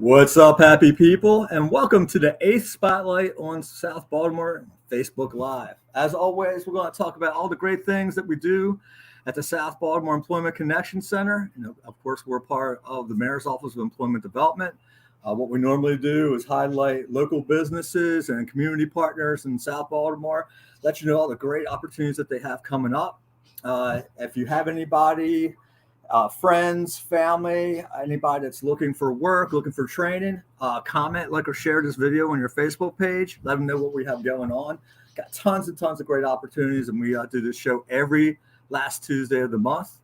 What's up, happy people, and welcome to the 8th Spotlight on South Baltimore Facebook Live. As always, we're going to talk about all the great things that we do at the South Baltimore Employment Connection Center. And of course, we're part of the Mayor's Office of Employment Development. What we normally do is highlight local businesses and community partners in South Baltimore, let you know all the great opportunities that they have coming up. If you have anybody, friends, family, anybody that's looking for work, looking for training, comment, like, or share this video on your Facebook page. Let them know what we have going on. Got tons and tons of great opportunities, and we do this show every last Tuesday of the month.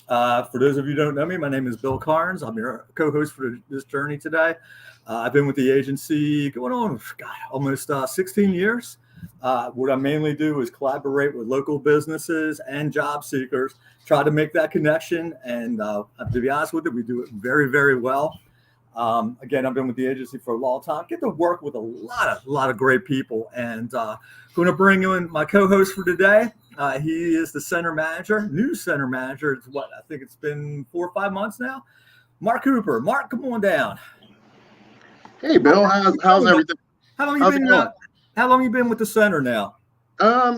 For those of you who don't know me, my name is Bill Carnes. I'm your co-host for this journey today. I've been with the agency going on, almost 16 years. What I mainly do is collaborate with local businesses and job seekers, try to make that connection. And to be honest with you, we do it very, very well. Again, I've been with the agency for a long time. Get to work with a lot of great people. And going to bring in my co-host for today. He is the center manager, new center manager. It's I think it's been 4 or 5 months now. Mark Cooper. Mark, come on down. Hey, Bill. How's everything? How long you been with the center now?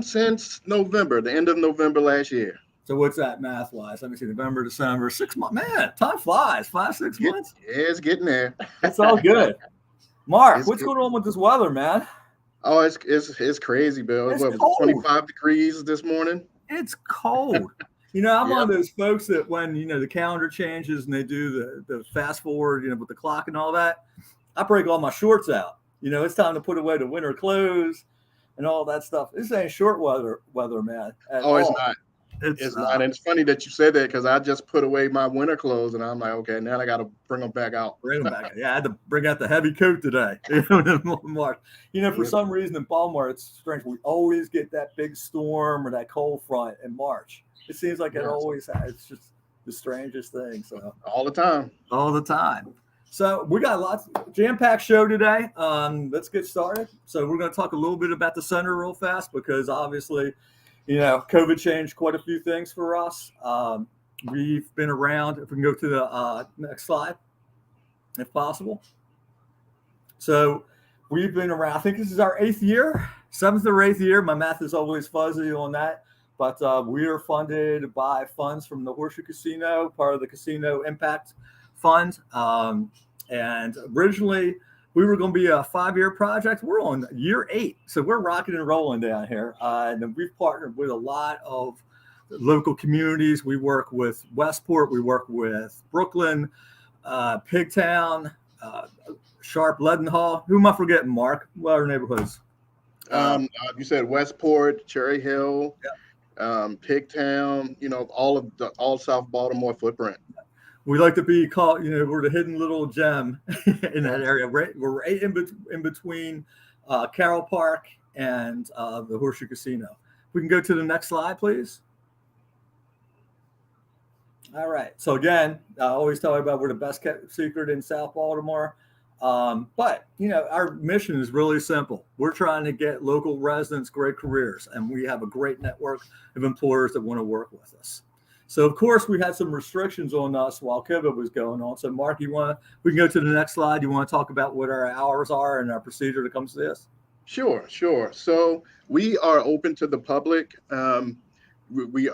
Since November, the end of November last year. So what's that math wise? Let me see, November, December, 6 months. Man, time flies. 5-6 months. Yeah, it's getting there. It's all good. Mark, what's going on with this weather, man? Oh, it's crazy, Bill. It was 25 degrees this morning. It's cold. I'm one of those folks that when the calendar changes and they do the fast forward, with the clock and all that, I break all my shorts out. It's time to put away the winter clothes and all that stuff. This ain't short weather, man. It's not. It's not. And it's funny that you said that because I just put away my winter clothes and I'm like, okay, now I got to bring them back out. Yeah, I had to bring out the heavy coat today. Mark, for some reason in Baltimore, it's strange. We always get that big storm or that cold front in March. It seems like it always has. It's just the strangest thing. So all the time. So we got lots jam-packed show today. Let's get started. So we're going to talk a little bit about the center real fast because obviously, COVID changed quite a few things for us. We've been around. If we can go to the next slide, if possible. So we've been around. I think this is our 8th year, 7th or 8th year. My math is always fuzzy on that. But we are funded by funds from the Horseshoe Casino, part of the Casino Impact Fund. And originally, we were going to be a 5-year project. We're on year 8, so we're rocking and rolling down here. And we've partnered with a lot of local communities. We work with Westport. We work with Brooklyn, Pigtown, Sharp, Leadenhall. Who am I forgetting, Mark? What are neighborhoods? You said Westport, Cherry Hill, Pigtown. All South Baltimore footprint. We like to be called, we're the hidden little gem in that area. We're right in between Carroll Park and the Horseshoe Casino. We can go to the next slide, please. All right. So again, I always tell everybody we're the best kept secret in South Baltimore. But, our mission is really simple. We're trying to get local residents great careers, and we have a great network of employers that want to work with us. So, of course, we had some restrictions on us while COVID was going on. So, Mark, we can go to the next slide. You want to talk about what our hours are and our procedure that comes to this? Sure. So we are open to the public. We're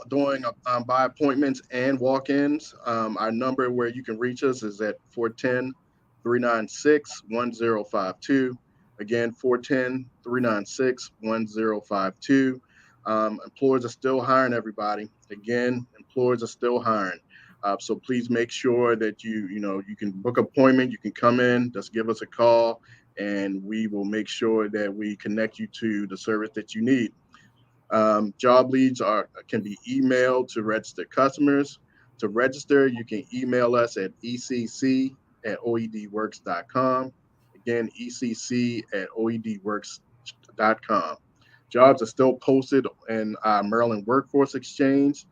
doing by appointments and walk-ins. Our number where you can reach us is at 410-396-1052. Again, 410-396-1052. Employers are still hiring, everybody. Again, employers are still hiring. So please make sure that you can book an appointment. You can come in, just give us a call, and we will make sure that we connect you to the service that you need. Job leads can be emailed to registered customers. To register, you can email us at ecc@oedworks.com. Again, ecc@oedworks.com. Jobs are still posted in our Maryland Workforce Exchange.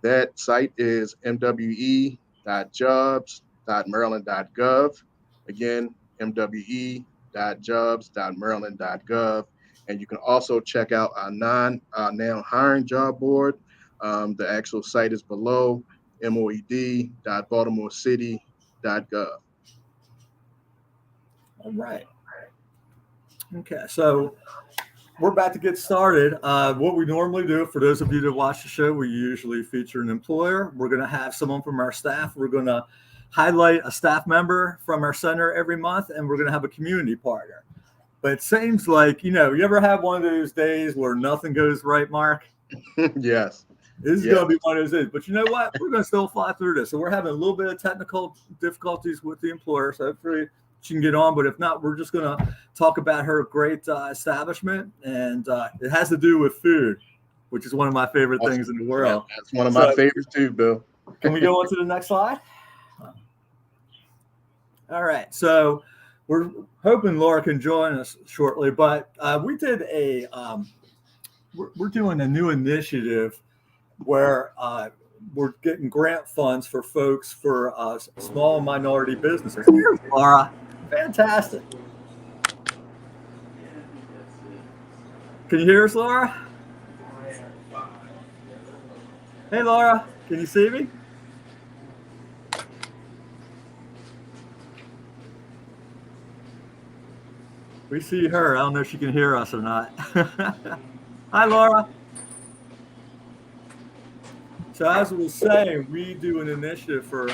That site is mwe.jobs.maryland.gov. Again, mwe.jobs.maryland.gov. And you can also check out our now hiring job board. The actual site is below, moed.baltimorecity.gov. All right. Okay, so we're about to get started. What we normally do, for those of you that watch the show, we usually feature an employer. We're going to have someone from our staff. We're going to highlight a staff member from our center every month, and we're going to have a community partner. But it seems like, you ever have one of those days where nothing goes right, Mark? Yes. This is going to be one of those days. But you know what? We're going to still fly through this. So we're having a little bit of technical difficulties with the employer. So hopefully she can get on. But if not, we're just going to talk about her great establishment. And it has to do with food, which is one of my favorite things in the world. Yeah, that's one of my favorites too, Bill. Can we go on to the next slide? All right. So we're hoping Laura can join us shortly. But we did we're doing a new initiative where we're getting grant funds for folks for small minority businesses. Here's Laura. Fantastic. Can you hear us, Laura? Hey, Laura. Can you see me? We see her. I don't know if she can hear us or not. Hi, Laura. So as we were saying, we do an initiative for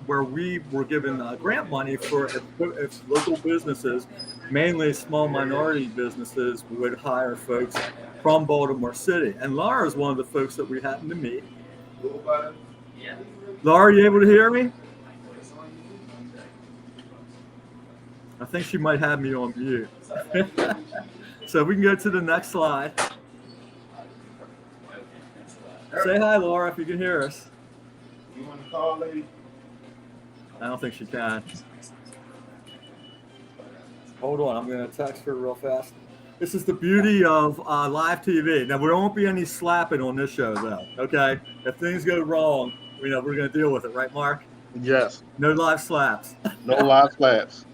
where we were given grant money for if local businesses, mainly small minority businesses, would hire folks from Baltimore City. And Laura is one of the folks that we happened to meet. Laura, are you able to hear me? I think she might have me on mute. So we can go to the next slide. Say hi, Laura, if you can hear us. You want to call, lady? I don't think she can. Hold on, I'm going to text her real fast. This is the beauty of live TV. Now, there won't be any slapping on this show, though, okay? If things go wrong, we're going to deal with it, right, Mark? Yes. No live slaps. No live slaps.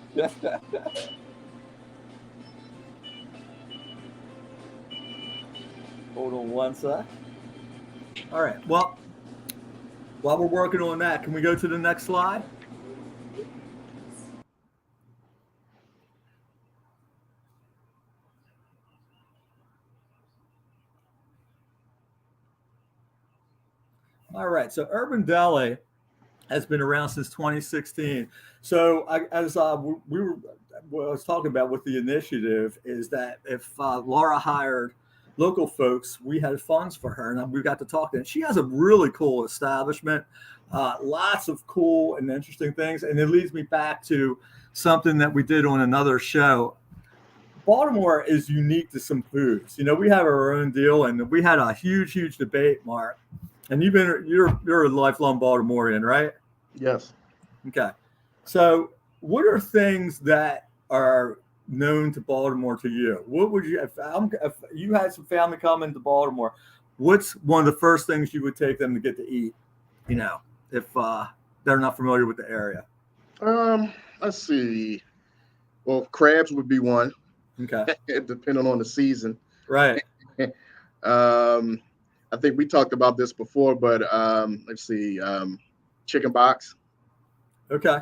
Hold on one sec. All right. Well, while we're working on that, can we go to the next slide? All right. So Urban Deli has been around since 2016. So as we were, what I was talking about with the initiative is that if Laura hired local folks, we had funds for her, and we got to talk to her. She has a really cool establishment, lots of cool and interesting things. And it leads me back to something that we did on another show. Baltimore is unique to some foods. We have our own deal, and we had a huge debate, Mark. And you're a lifelong Baltimorean, right? Yes. Okay. So what are things that are known to Baltimore to you? What would you, if you had some family coming to Baltimore, what's one of the first things you would take them to get to eat, if they're not familiar with the area? Let's see. Well, crabs would be one. Okay. Depending on the season. Right. I think we talked about this before, but let's see. Chicken box. Okay.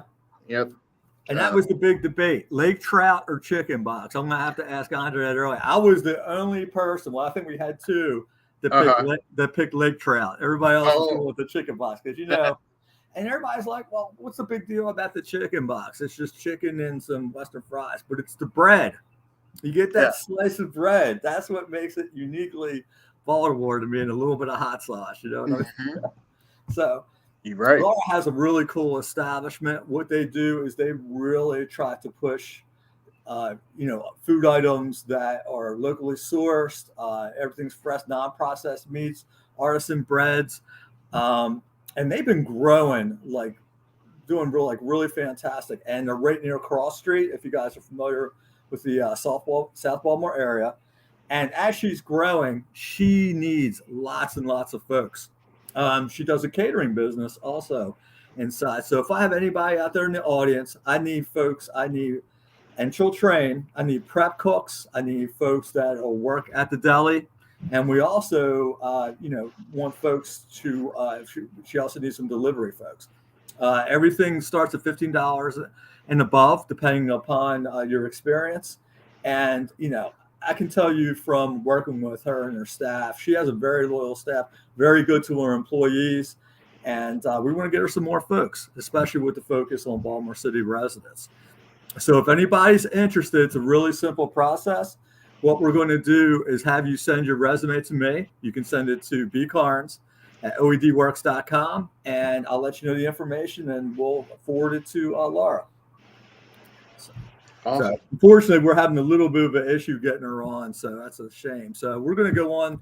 Yep. And that was the big debate: lake trout or chicken box. I'm gonna have to ask Andre that earlier. I was the only person. Well, I think we had two that picked lake trout. Everybody else was going with the chicken box because and everybody's like, "Well, what's the big deal about the chicken box? It's just chicken and some Western fries." But it's the bread. You get that slice of bread. That's what makes it uniquely Baltimore to me, and a little bit of hot sauce. So. You're right. Laura has a really cool establishment. What they do is they really try to push, food items that are locally sourced. Everything's fresh, non-processed meats, artisan breads, and they've been growing, doing really fantastic. And they're right near Cross Street. If you guys are familiar with the South Baltimore area, and as she's growing, she needs lots and lots of folks. She does a catering business also inside. So if I have anybody out there in the audience, I need folks, and she'll train, I need prep cooks, I need folks that will work at the deli. And we also, want folks to, she also needs some delivery folks. Everything starts at $15 and above, depending upon your experience. And, I can tell you from working with her and her staff, she has a very loyal staff, very good to her employees. And we want to get her some more folks, especially with the focus on Baltimore City residents. So if anybody's interested, it's a really simple process. What we're going to do is have you send your resume to me. You can send it to bcarnes@oedworks.com, and I'll let you know the information, and we'll forward it to Laura. Awesome. So unfortunately, we're having a little bit of an issue getting her on, so that's a shame. So we're going to go on.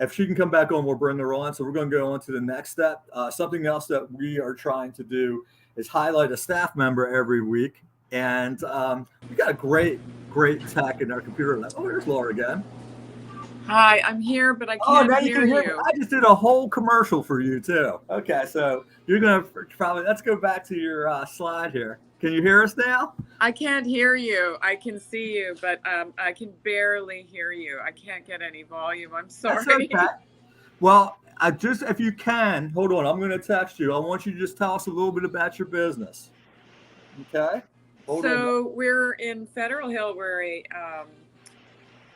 If she can come back on, we'll bring her on. So we're going to go on to the next step. Something else that we are trying to do is highlight a staff member every week. And we got a great tech in our computer lab. Oh, there's Laura again. Hi, I'm here, but I can't hear you. I just did a whole commercial for you too. Okay, so you're gonna probably, let's go back to your slide here. Can you hear us now? I can't hear you. I can see you, but I can barely hear you. I can't get any volume. I'm sorry. That's okay. Well, if you can, hold on. I'm going to text you. I want you to just tell us a little bit about your business. Okay. We're in Federal Hill. We're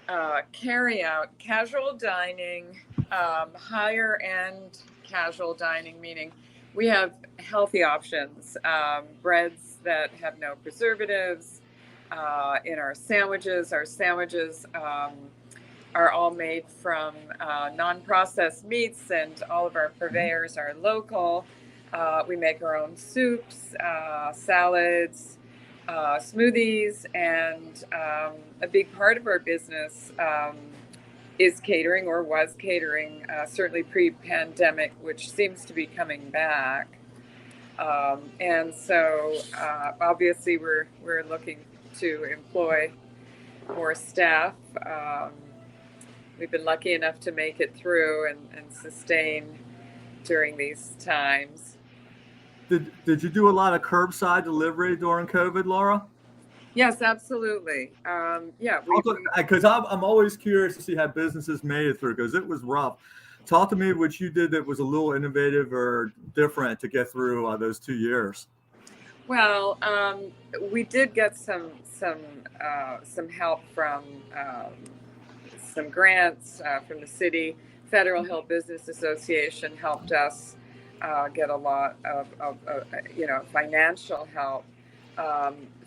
a carry-out casual dining, higher end casual dining, meaning we have healthy options, breads that have no preservatives in our sandwiches. Our sandwiches are all made from non-processed meats, and all of our purveyors are local. We make our own soups, salads, smoothies, and a big part of our business is catering, or was catering, certainly pre-pandemic, which seems to be coming back. And so obviously we're looking to employ more staff. We've been lucky enough to make it through and sustain during these times. Did you do a lot of curbside delivery during COVID, Laura? Yes, absolutely. Yeah. Because I'm always curious to see how businesses made it through, because it was rough. Talk to me what you did that was a little innovative or different to get through those 2 years. Well, we did get some help from some grants from the city. Federal Hill Business Association helped us get a lot of financial help.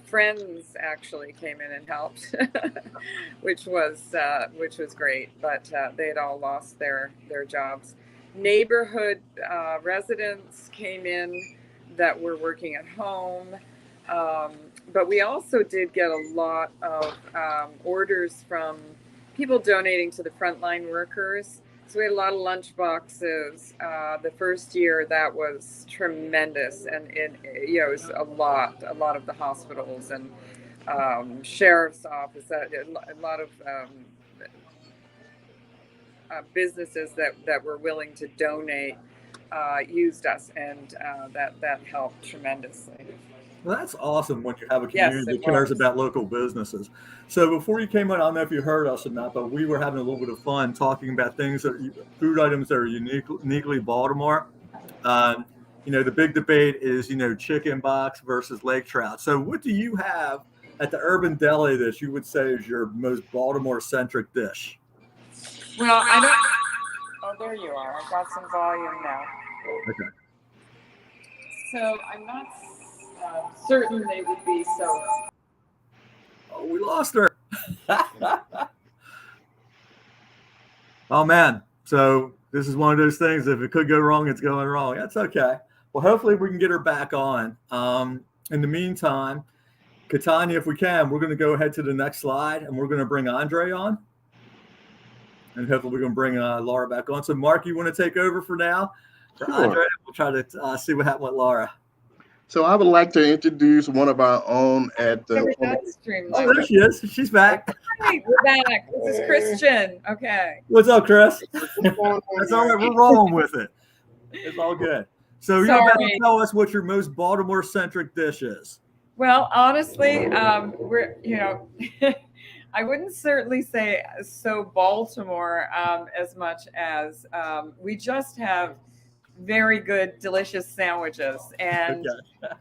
Friends actually came in and helped, which was great. But they had all lost their jobs. Neighborhood residents came in that were working at home, but we also did get a lot of orders from people donating to the frontline workers. So we had a lot of lunch boxes. The first year that was tremendous, and it was a lot of the hospitals and sheriff's office, a lot of businesses that were willing to donate used us, and that helped tremendously. Well, that's awesome when you have a community that cares about local businesses. So before you came on, I don't know if you heard us or not, but we were having a little bit of fun talking about food items that are uniquely Baltimore. The big debate is, chicken box versus lake trout. So what do you have at the Urban Deli that you would say is your most Baltimore-centric dish? Well, I don't. Oh, there you are. I've got some volume now. Okay. So I'm not certain they would be so. Oh, we lost her. Oh, man. So this is one of those things. If it could go wrong, it's going wrong. That's okay. Well, hopefully we can get her back on. In the meantime, Katanya, if we can, we're going to go ahead to the next slide, and we're going to bring Andre on. And hopefully we're going to bring Laura back on. So, Mark, you want to take over for now? Sure. Andre, we'll try to see what happened with Laura. So I would like to introduce one of our own at the. Oh, there she is. She's back. Hi, we're back. This is Christian. Okay. What's up, Chris? That's all right. We're rolling with it. It's all good. So you're about to tell us what your most Baltimore-centric dish is. Well, honestly, we're I wouldn't certainly say so Baltimore as much as we just have very good, delicious sandwiches. And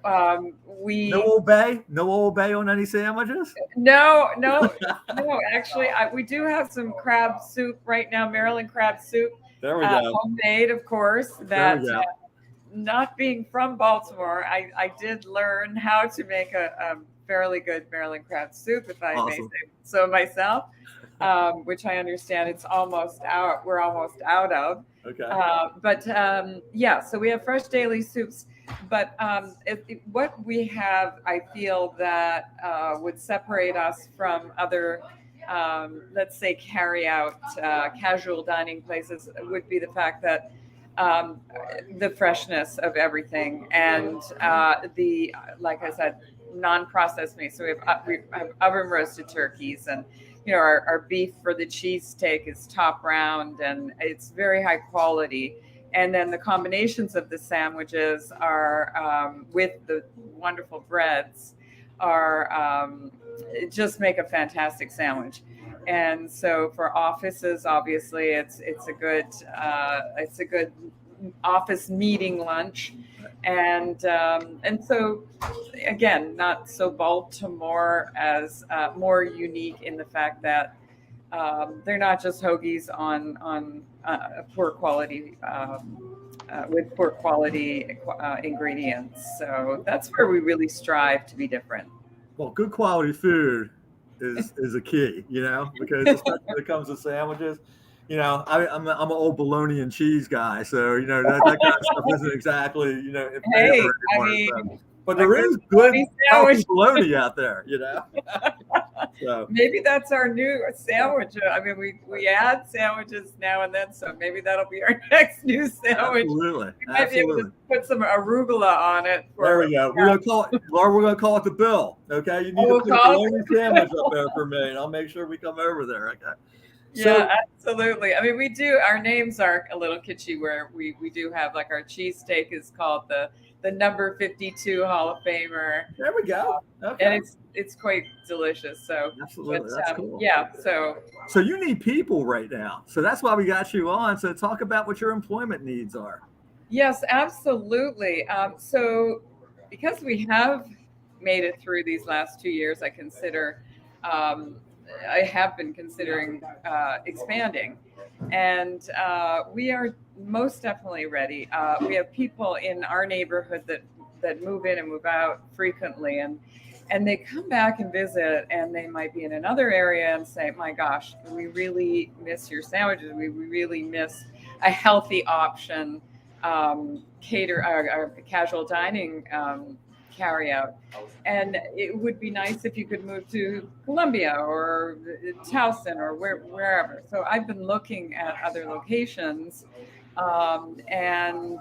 Okay. we No Old Bay? No Old Bay on any sandwiches? no. Actually, we do have some crab soup right now, Maryland crab soup. There we go. Homemade, of course. There we go. Not being from Baltimore, I did learn how to make a fairly good Maryland crab soup, if I may say so myself, which I understand it's almost out. We're almost out of. Okay. Yeah, so we have fresh daily soups. But what we have, I feel that would separate us from other, let's say, carry-out casual dining places would be the fact that the freshness of everything and like I said, non-processed meat. So we have oven roasted turkeys, and our beef for the cheesesteak is top round, and it's very high quality. And then the combinations of the sandwiches are with the wonderful breads are just make a fantastic sandwich. And so for offices, obviously, it's a good office meeting lunch, and so again, not so Baltimore as more unique in the fact that they're not just hoagies on poor quality with poor quality ingredients. So that's where we really strive to be different. Well, good quality food is a key, because especially when it comes to sandwiches. I'm an old bologna and cheese guy, so that kind of stuff isn't exactly Hey, but there is good healthy bologna out there, So maybe that's our new sandwich. I mean, we add sandwiches now and then, so maybe that'll be our next new sandwich. Absolutely. We might be able to put some arugula on it. There we go. We're gonna call it the bill. Okay, you need to put a bologna sandwich up there for me, and I'll make sure we come over there. Okay. Yeah, absolutely. I mean, we do. Our names are a little kitschy, where we do have, like, our cheesesteak is called the number 52 Hall of Famer. There we go. Okay. And it's quite delicious. So absolutely, that's cool. Yeah. So you need people right now. So that's why we got you on. So talk about what your employment needs are. Yes, absolutely. So because we have made it through these last 2 years, I have been considering expanding, and we are most definitely ready. We have people in our neighborhood that move in and move out frequently, and they come back and visit, and they might be in another area and say, my gosh, we really miss your sandwiches. We really miss a healthy option, casual dining carry out. And it would be nice if you could move to Columbia or Towson or wherever. So I've been looking at other locations, and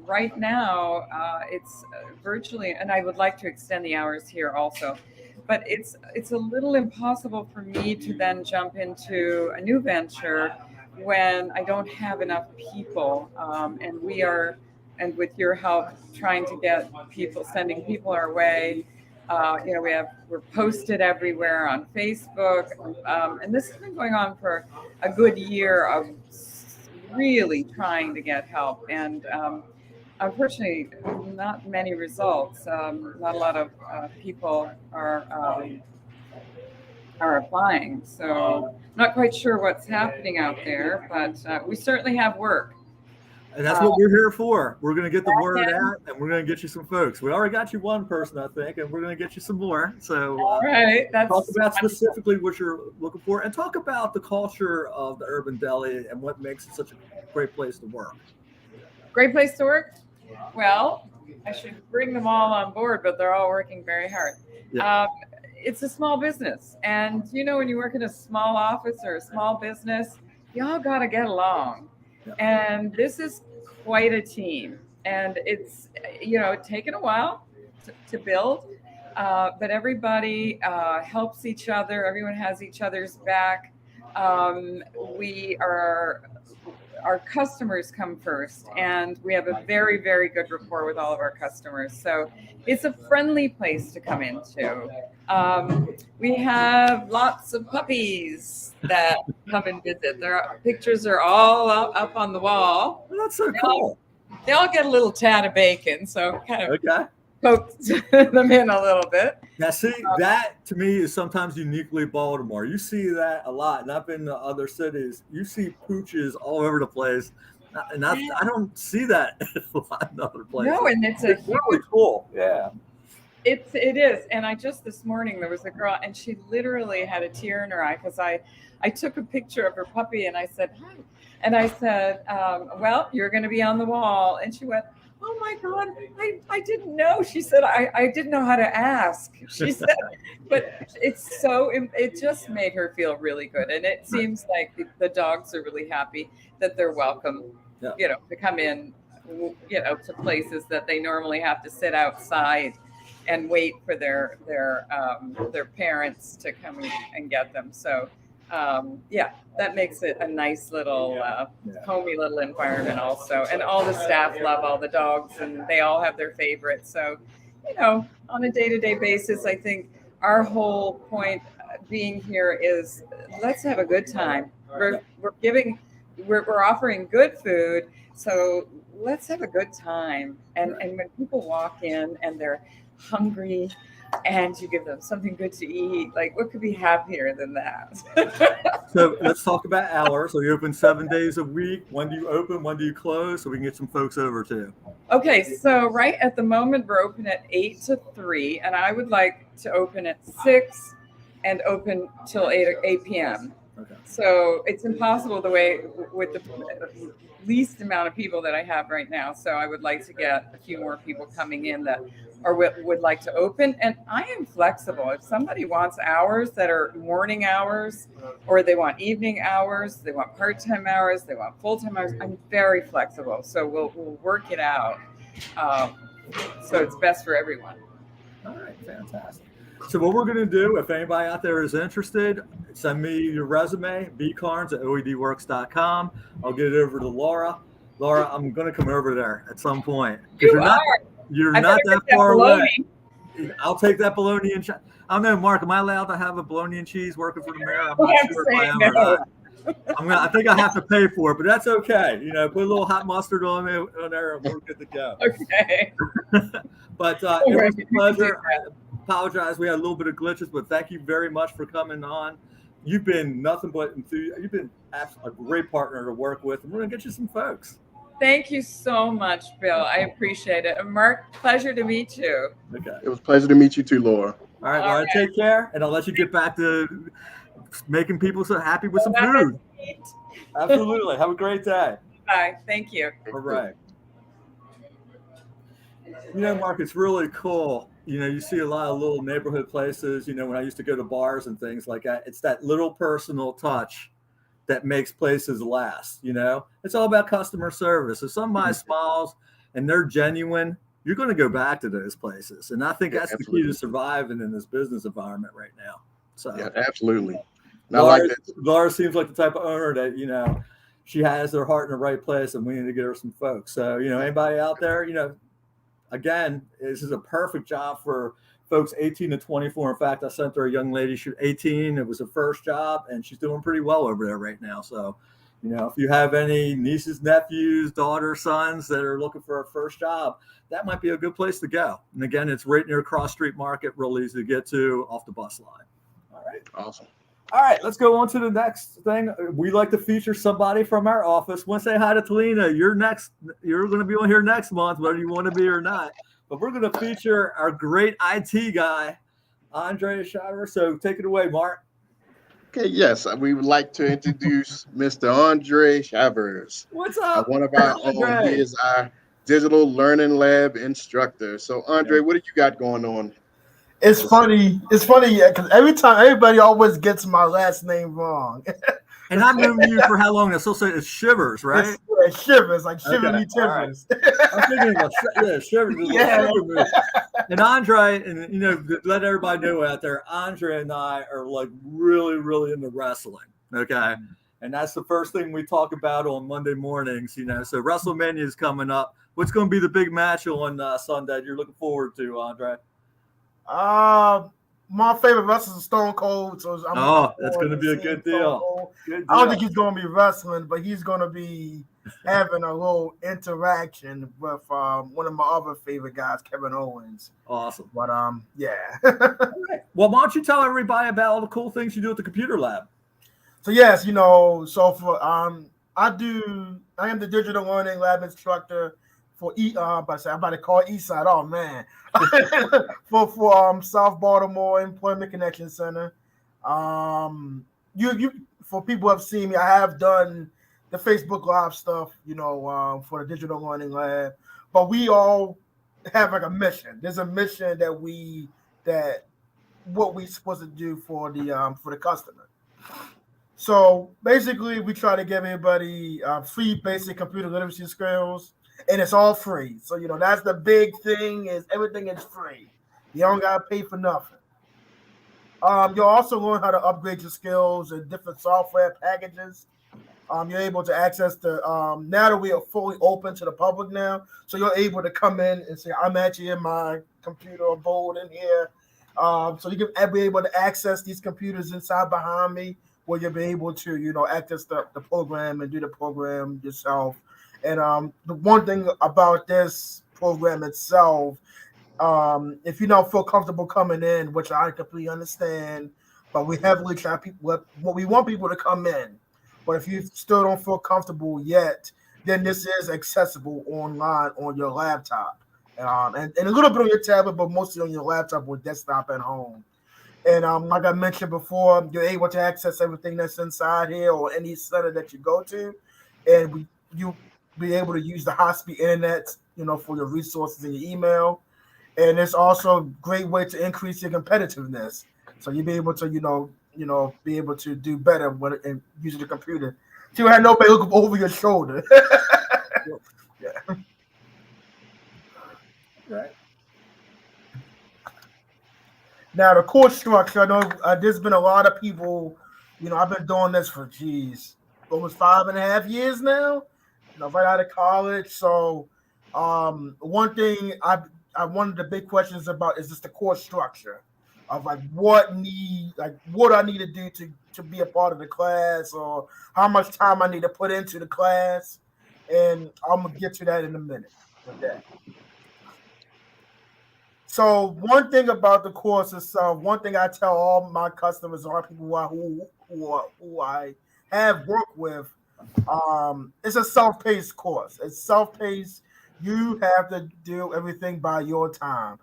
right now it's virtually, and I would like to extend the hours here also, but it's a little impossible for me to then jump into a new venture when I don't have enough people, and we are, and with your help, trying to get people, sending people our way. We're posted everywhere on Facebook, and this has been going on for a good year of really trying to get help. And unfortunately, not many results. Not a lot of people are applying. So not quite sure what's happening out there, but we certainly have work. And that's what we're here for. We're going to get the word out, and we're going to get you some folks. We already got you one person, I think, and we're going to get you some more. So all right. Talk about specifically what you're looking for, and talk about the culture of the Urban Deli and what makes it such a great place to work. Great place to work? Well, I should bring them all on board, but they're all working very hard. Yeah. It's a small business. And, when you work in a small office or a small business, you all got to get along. Yeah. And this is quite a team, and it's taken a while to build, but everybody helps each other. Everyone has each other's back. Our customers come first, and we have a very, very good rapport with all of our customers. So it's a friendly place to come into. We have lots of puppies that come and visit. Their pictures are all up on the wall. Well, that's so cool. They all get a little tad of bacon, so kind of Okay. poked them in a little bit. Now, see, that to me is sometimes uniquely Baltimore. You see that a lot, and I've been to other cities. You see pooches all over the place, and I don't see that a lot in other places. No, and it's a It's really cool. Yeah. It is. And I just this morning there was a girl and she literally had a tear in her eye because I took a picture of her puppy and I said, hi. And I said, well, you're going to be on the wall. And she went, oh my God, I didn't know. She said, I didn't know how to ask. She said, but it just made her feel really good. And it seems like the dogs are really happy that they're welcome, to come in, to places that they normally have to sit outside and wait for their parents to come and get them. So that makes it a nice little homey little environment also. And all the staff love all the dogs and they all have their favorites. So, on a day-to-day basis, I think our whole point being here is let's have a good time. We're offering good food. So let's have a good time. And when people walk in and they're hungry and you give them something good to eat, like what could be happier than that? So let's talk about hours. So you open 7 days a week. When do you open? When do you close? So we can get some folks over too. Okay, so right at the moment we're open at 8 to 3, and I would like to open at 6 and open till 8 p.m. Okay. So it's impossible with the least amount of people that I have right now. So I would like to get a few more people coming in that would like to open. And I am flexible. If somebody wants hours that are morning hours, or they want evening hours, they want part-time hours, they want full-time hours, I'm very flexible. So we'll work it out. So it's best for everyone. All right, fantastic. So what we're going to do, if anybody out there is interested, send me your resume, bcarnes@oedworks.com. I'll get it over to Laura. Laura, I'm going to come over there at some point. You're not that far away. I'll take that bologna and I don't know, Mark, am I allowed to have a bologna and cheese working for the mayor? I'm not sure if I am or not. I think I have to pay for it, but that's okay. Put a little hot mustard on there and we're good to go. Okay. But it was a pleasure. Apologize, we had a little bit of glitches, but thank you very much for coming on. You've been nothing but enthusiastic. You've been a great partner to work with, and we're going to get you some folks. Thank you so much, Bill. I appreciate it. And Mark, pleasure to meet you. Okay. It was a pleasure to meet you too, Laura. All right, Laura, take care, and I'll let you get back to making people so happy with some food. Absolutely. Have a great day. Bye. Thank you. All right. Mark, it's really cool. You see a lot of little neighborhood places, when I used to go to bars and things like that, it's that little personal touch that makes places last. It's all about customer service. If somebody smiles and they're genuine, you're going to go back to those places. And I think that's the key to surviving in this business environment right now. So yeah, absolutely. Laura seems like the type of owner that, she has their heart in the right place, and we need to get her some folks. So, anybody out there, again, this is a perfect job for folks 18 to 24. In fact, I sent her a young lady, she was 18. It was her first job, and she's doing pretty well over there right now. So, if you have any nieces, nephews, daughters, sons that are looking for a first job, that might be a good place to go. And again, it's right near Cross Street Market, real easy to get to off the bus line. All right. Awesome. All right, let's go on to the next thing. We like to feature somebody from our office. Want to say hi to Talina. You're next. You're going to be on here next month, whether you want to be or not. But we're going to feature our great IT guy, Andre Shiver. So take it away, Mark. Okay, yes, we would like to introduce Mr. Andre Chavers. What's up? One of our own. He is our digital learning lab instructor. So, Andre, what do you got going on? It's funny because every time everybody always gets my last name wrong. And I've known you for how long? It's also it's Shivers, right? It's Shivers, like Shiver Me Timbers. Right. I'm thinking about Shivers. Yeah. And Andre, and let everybody know out there, Andre and I are like really, really into wrestling. Okay. And that's the first thing we talk about on Monday mornings, So WrestleMania is coming up. What's going to be the big match on Sunday you're looking forward to, Andre? my favorite wrestler is Stone Cold, so I'm Oh, that's going to be a good deal. Good I don't deal. think he's going to be wrestling, but he's going to be having a little interaction with one of my other favorite guys, Kevin Owens. Awesome. But yeah. All right. Well, why don't you tell everybody about all the cool things you do at the computer lab? So yes, so for I am the digital learning lab instructor for I'm about to call Eastside. Oh man, for South Baltimore Employment Connection Center. You for people who have seen me, I have done the Facebook Live stuff, for the digital learning lab. But we all have like a mission. There's a mission that what we're supposed to do for the customer. So basically, we try to give everybody free basic computer literacy skills, and it's all free. So that's the big thing, is everything is free. You don't gotta pay for nothing. You'll also learn how to upgrade your skills in different software packages. You're able to access the now that we are fully open to the public now, so you're able to come in and say, "I'm actually in my computer abode in here." So you can be able to access these computers inside behind me, where you'll be able to, access the program and do the program yourself. And the one thing about this program itself, if you don't feel comfortable coming in, which I completely understand, but we heavily try people. What we want people to come in, but if you still don't feel comfortable yet, then this is accessible online on your laptop, and a little bit on your tablet, but mostly on your laptop or desktop at home. And like I mentioned before, you're able to access everything that's inside here or any center that you go to, and you be able to use the high-speed internet, for your resources and your email. And it's also a great way to increase your competitiveness. So you'll be able to, be able to do better and using the computer. So you have nobody looking over your shoulder. Yeah. Right. Now the course structure, I know there's been a lot of people. I've been doing this for almost 5.5 years now. Right out of college. So, one thing one of the big questions about is just the course structure of what I need to do to be a part of the class, or how much time I need to put into the class, and I'm gonna get to that in a minute with that. So one thing about the course itself, one thing I tell all my customers or people who I have worked with, it's a self-paced course. It's self-paced. You have to do everything by your time.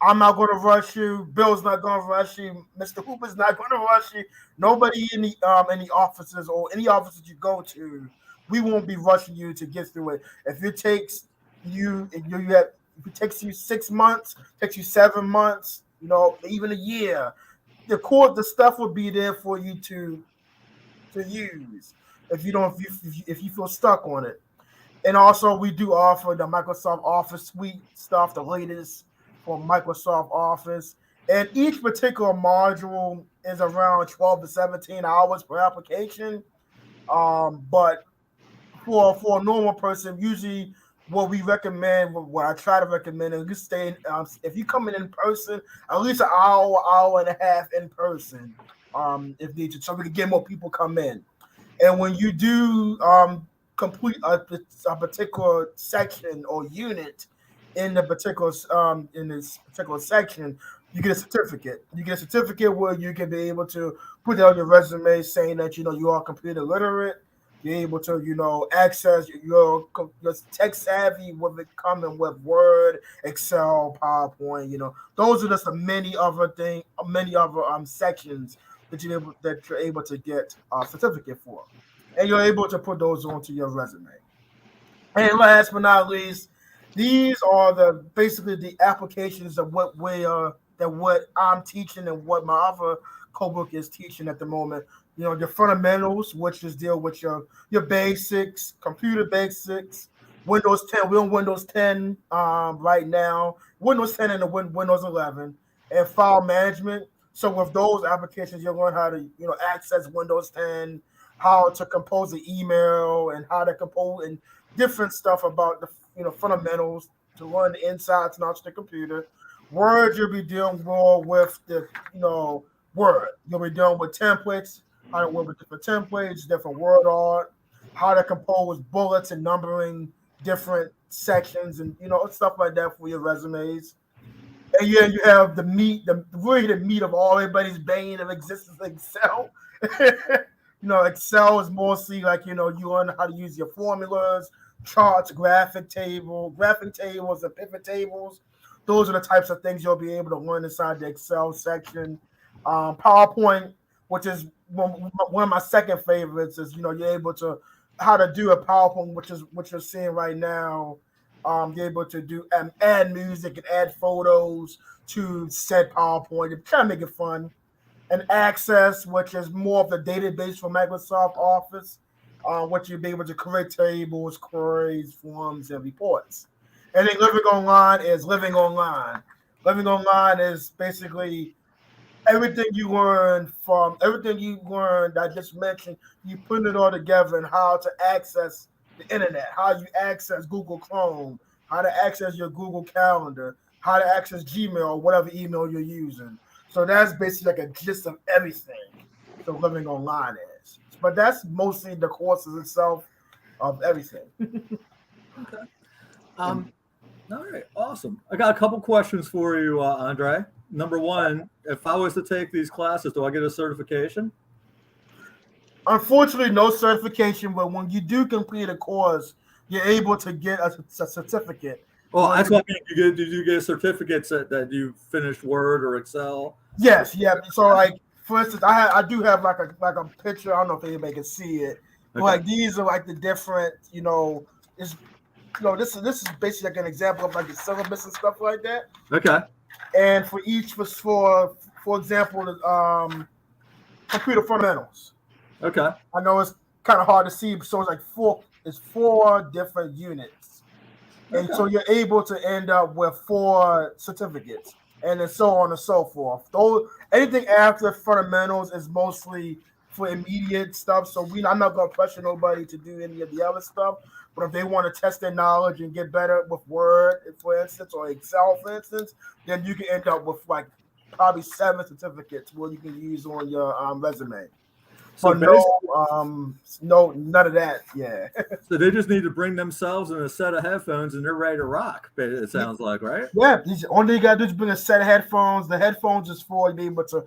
I'm not going to rush you. Bill's not going to rush you. Mr. Hooper's not going to rush you. Nobody in the offices or any offices you go to, we won't be rushing you to get through it. If it takes if it takes you 6 months, takes you 7 months, even a year, the stuff will be there for you to use if you feel stuck on it. And also we do offer the Microsoft Office suite stuff, the latest for Microsoft Office. And each particular module is around 12 to 17 hours per application. But for a normal person, usually what I try to recommend is just stay if you come in person, at least an hour and a half in person, if needed, so we can get more people come in. And when you do complete a particular section or unit in this particular section, you get a certificate. You get a certificate where you can be able to put it on your resume saying that you are computer literate. You're able to access your tech savvy with it coming with Word, Excel, PowerPoint. Those are just many other sections that you're able to get a certificate for, and you're able to put those onto your resume. And last but not least, these are basically the applications of what I'm teaching and what my other co-book is teaching at the moment. Your fundamentals, which is deal with your basics, computer basics, Windows 10. We're on Windows 10 right now, Windows 10 and Windows 11, and file management. So with those applications, you'll learn how to access Windows 10, how to compose an email, and how to compose and different stuff about the fundamentals to learn the insides and outs of the computer. Word, you'll be dealing more with the, Word. You'll be dealing with templates, how to work with different templates, different word art, how to compose bullets and numbering different sections and, stuff like that for your resumes. And yeah, you have the meat, really the meat of all everybody's bane of existence, Excel. Excel is mostly like, you learn how to use your formulas, charts, graphic tables, and pivot tables. Those are the types of things you'll be able to learn inside the Excel section. PowerPoint, which is one of my second favorites, is, you're able to how to do a PowerPoint, which is what you're seeing right now. You're able to do add music and add photos to said PowerPoint and kind of make it fun. And Access, which is more of the database for Microsoft Office, which you'll be able to create tables, queries, forms, and reports. And then Living Online is Living Online. Living Online is basically everything you learned I just mentioned, you put it all together and how to access the internet, how you access Google Chrome, how to access your Google Calendar, how to access Gmail or whatever email you're using. So that's basically like a gist of everything the Living Online is. But that's mostly the courses itself of everything. Okay. All right, awesome. I got a couple questions for you, Andre. Number one, if I was to take these classes, do I get a certification? Unfortunately, no certification, but when you do complete a course, you're able to get a certificate. Well, that's what I mean. Did you get certificates that you finished Word or Excel? Yes, yeah. So, like, for instance, I do have like a picture. I don't know if anybody can see it, but like these are like the different, is this is basically like an example of like the syllabus and stuff like that. Okay. And for example, computer fundamentals. Okay. I know it's kind of hard to see, so it's like four different units. And so you're able to end up with 4 certificates, and then so on and so forth. Though anything after fundamentals is mostly for immediate stuff. So I'm not gonna pressure nobody to do any of the other stuff. But if they want to test their knowledge and get better with Word, for instance, or Excel, for instance, then you can end up with like probably 7 certificates where you can use on your resume. So no, none of that. Yeah. So they just need to bring themselves and a set of headphones, and they're ready to rock. It sounds like, right? Yeah. Only you gotta do is bring a set of headphones. The headphones is for you be able to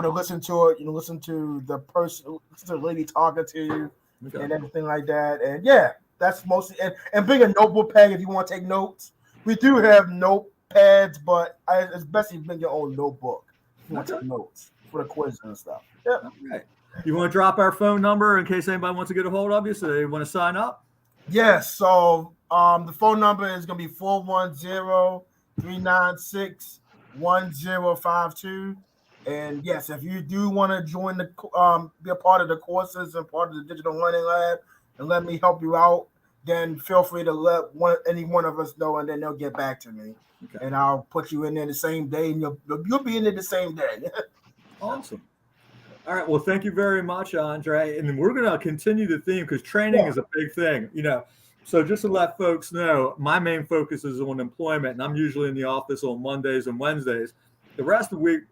listen to it. Listen to the person, listen to the lady talking to you, and everything like that. And yeah, that's mostly. And bring a notebook pad if you want to take notes. We do have notepads, but it's best if you bring your own notebook if you want to take notes for the quiz and stuff. Yeah. All right. You want to drop our phone number in case anybody wants to get a hold of you, so they want to sign up? Yes. So the phone number is going to be 410-396-1052. And yes, if you do want to join be a part of the courses and part of the Digital Learning Lab and let me help you out, then feel free to let any one of us know, and then they'll get back to me. Okay. And I'll put you in there the same day, and you'll be in there the same day. Awesome. All right. Well, thank you very much, Andre. And we're going to continue the theme because training is a big thing, So just to let folks know, my main focus is on employment, and I'm usually in the office on Mondays and Wednesdays. The rest of the week,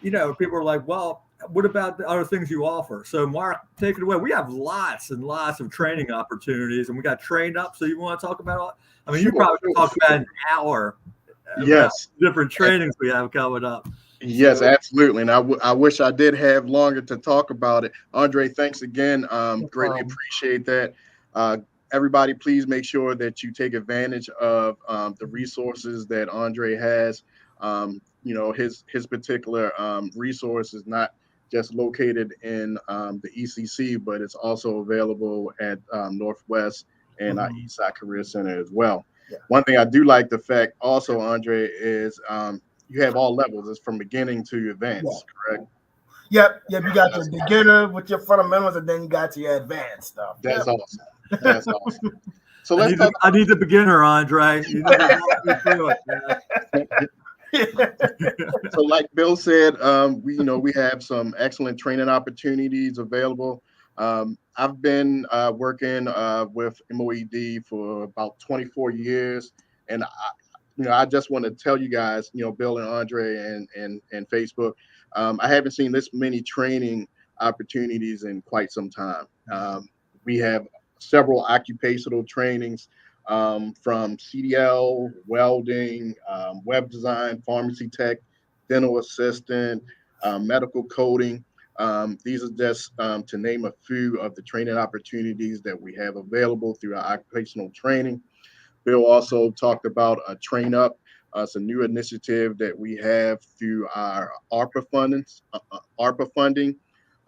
people are like, well, what about the other things you offer? So Mark, take it away. We have lots and lots of training opportunities, and we got Train Up. So you want to talk about, you probably can talk about an hour. Yes. Different trainings we have coming up. Yes, absolutely. And I wish I did have longer to talk about it. Andre, thanks again. Greatly appreciate that. Everybody, please make sure that you take advantage of the resources that Andre has. His particular resource is not just located in the ECC, but it's also available at Northwest and Eastside Career Center as well. Yeah. One thing I do like the fact also, Andre, is you have all levels. It's from beginning to advanced, correct? Yep. You got your beginner with your fundamentals, and then you got your advanced stuff. That's awesome. That's awesome. So I need the beginner, Andre. You So like Bill said, we have some excellent training opportunities available. I've been working with MOED for about 24 years, and I just want to tell you guys, Bill and Andre and Facebook, I haven't seen this many training opportunities in quite some time. We have several occupational trainings from CDL, welding, web design, pharmacy tech, dental assistant, medical coding. These are just to name a few of the training opportunities that we have available through our occupational training. Bill also talked about a Train Up. It's a new initiative that we have through our ARPA funding,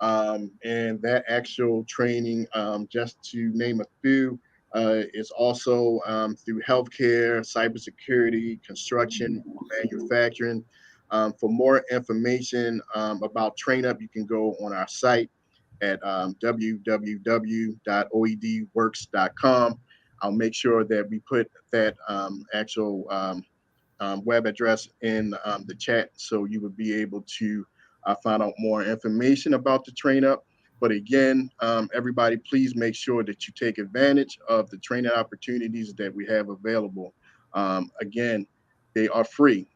and that actual training, just to name a few, is also through healthcare, cybersecurity, construction, manufacturing. For more information about Train Up, you can go on our site at www.oedworks.com. I'll make sure that we put that actual web address in the chat, so you would be able to find out more information about the Train Up. But again, everybody, please make sure that you take advantage of the training opportunities that we have available. Again, they are free.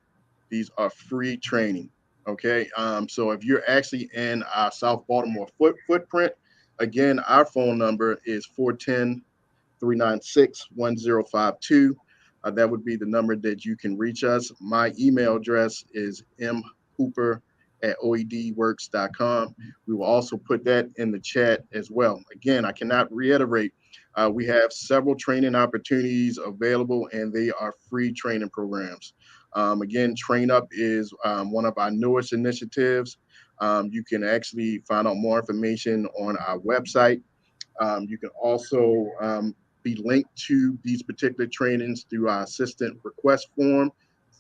These are free training. Okay. So if you're actually in our South Baltimore footprint, again, our phone number is 410-396-1052. That would be the number that you can reach us. My email address is mhooper@oedworks.com. We will also put that in the chat as well. Again, I cannot reiterate, we have several training opportunities available, and they are free training programs. Again, Train Up is one of our newest initiatives. You can actually find out more information on our website. You can also be linked to these particular trainings through our assistant request form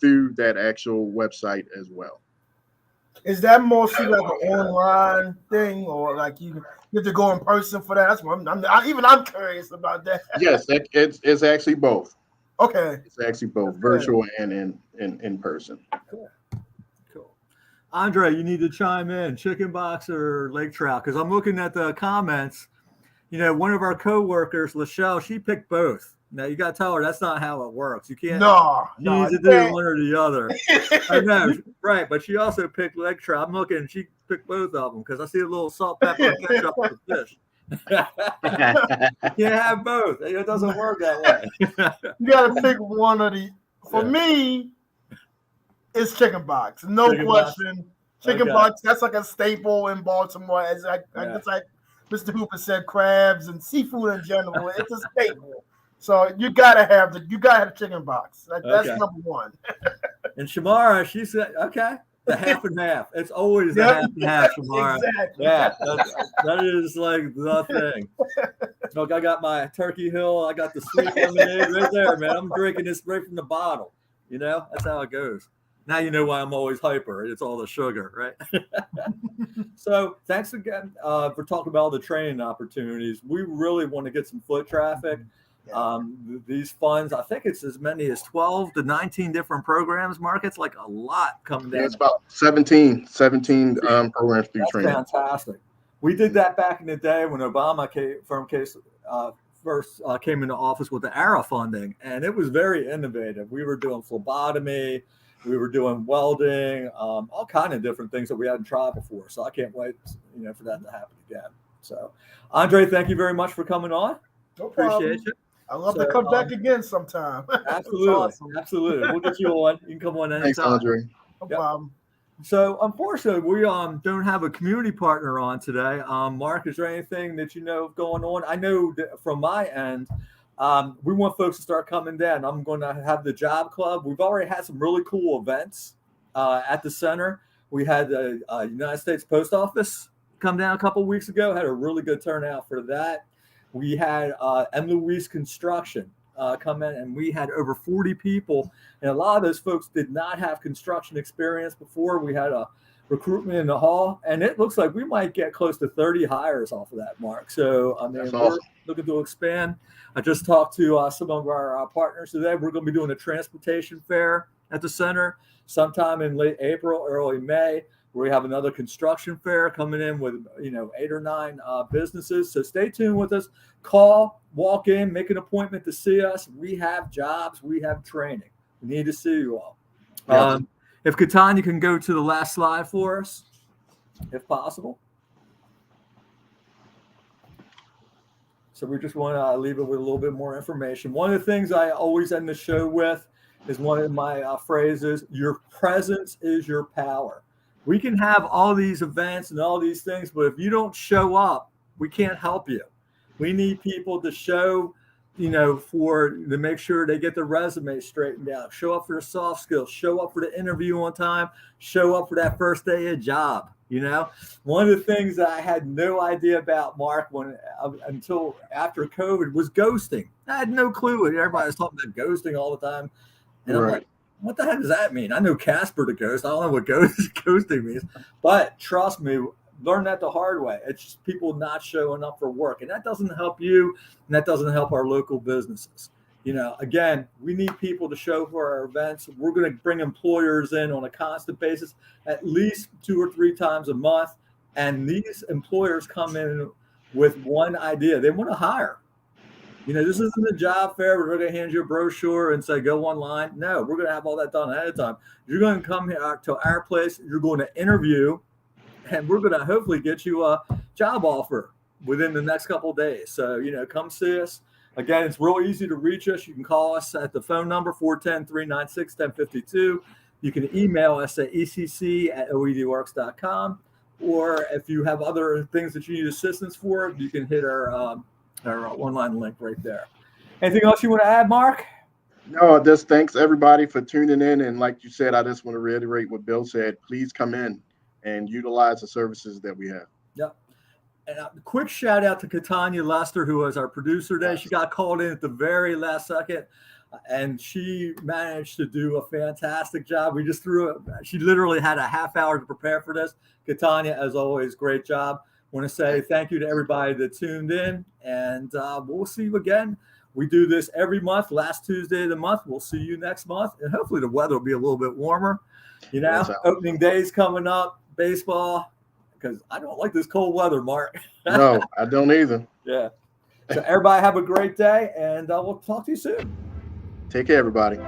through that actual website as well. Is that mostly like an online thing, or like you have to go in person for that? That's what I'm curious about that. Yes, it's actually both. Okay. It's actually both virtual and in person. Cool. Andre, you need to chime in, chicken box or lake trout, because I'm looking at the comments. One of our coworkers, Lachelle, she picked both. Now you got to tell her that's not how it works. You can't. You need to do one or the other. I know, right? But she also picked lake trout. I'm looking, she picked both of them because I see a little salt, pepper, and ketchup on the fish. You can't have both. It doesn't work that way. You got to pick one of the. For me, it's chicken box. No question. Chicken box. That's like a staple in Baltimore. It's like Mr. Hooper said, crabs and seafood in general. It's a staple. So you gotta have chicken box. That's number one. And Shamara, she said, okay, the half and half. It's always the half and half, Shamara. Exactly. Yeah, that is like the thing. Look, I got my Turkey Hill. I got the sweet lemonade right there, man. I'm drinking this right from the bottle. That's how it goes. Now you know why I'm always hyper. It's all the sugar, right? So thanks again for talking about all the training opportunities. We really want to get some foot traffic. These funds, I think it's as many as 12 to 19 different programs. Mark, it's like a lot coming down. It's about 17 programs through training. That's fantastic. We did that back in the day when Obama first came into office with the ARA funding, and it was very innovative. We were doing phlebotomy. We were doing welding, all kind of different things that we hadn't tried before. So I can't wait, for that to happen again. So, Andre, thank you very much for coming on. No problem. Appreciate you. I'd love to come back again sometime. Absolutely. Awesome. Absolutely. We'll get you on. You can come on anytime. Thanks, Andre. No problem. So, unfortunately, we don't have a community partner on today. Mark, is there anything that you know going on? I know that from my end, we want folks to start coming down. I'm going to have the job club. We've already had some really cool events at the center. We had the United States Post Office come down a couple of weeks ago. Had a really good turnout for that. We had M. Louise Construction come in, and we had over 40 people. And a lot of those folks did not have construction experience before. We had a recruitment in the hall, and it looks like we might get close to 30 hires off of that, Mark. So, we're looking to expand. I just talked to some of our partners today. We're going to be doing a transportation fair at the center sometime in late April, early May. We have another construction fair coming in with 8 or 9 businesses. So stay tuned with us. Call, walk in, make an appointment to see us. We have jobs. We have training. We need to see you all. Yeah. If Katanya can go to the last slide for us, if possible. So we just want to leave it with a little bit more information. One of the things I always end the show with is one of my phrases: your presence is your power. We can have all these events and all these things, but if you don't show up, we can't help you. We need people to show, to make sure they get their resume straightened out, show up for the soft skills, show up for the interview on time, show up for that first day of job. One of the things that I had no idea about, Mark, until after COVID was ghosting. I had no clue. Everybody was talking about ghosting all the time. And I'm like, what the heck does that mean? I know Casper the ghost. I don't know what ghosting means. But trust me, learn that the hard way. It's just people not showing up for work. And that doesn't help you, and that doesn't help our local businesses. Again, we need people to show for our events. We're going to bring employers in on a constant basis, at least 2 or 3 times a month. And these employers come in with one idea. They want to hire. This isn't a job fair where we're going to hand you a brochure and say, go online. No, we're going to have all that done ahead of time. You're going to come here to our place. You're going to interview, and we're going to hopefully get you a job offer within the next couple of days. So, come see us. Again, it's real easy to reach us. You can call us at the phone number 410-396-1052. You can email us at ecc@oedworks.com. Or if you have other things that you need assistance for, you can hit our online link right there. Anything else you want to add, Mark? No, just thanks everybody for tuning in. And like you said, I just want to reiterate what Bill said. Please come in and utilize the services that we have. Yep. And a quick shout out to Katanya Lester, who was our producer today. She got called in at the very last second, and she managed to do a fantastic job. She literally had a half hour to prepare for this. Katanya, as always, great job. Want to say thank you to everybody that tuned in, and we'll see you again. We do this every month, last Tuesday of the month. We'll see you next month, and hopefully the weather will be a little bit warmer. Opening days coming up, baseball, because I don't like this cold weather, Mark. No, I don't either. Yeah. So everybody have a great day, and we'll talk to you soon. Take care, everybody.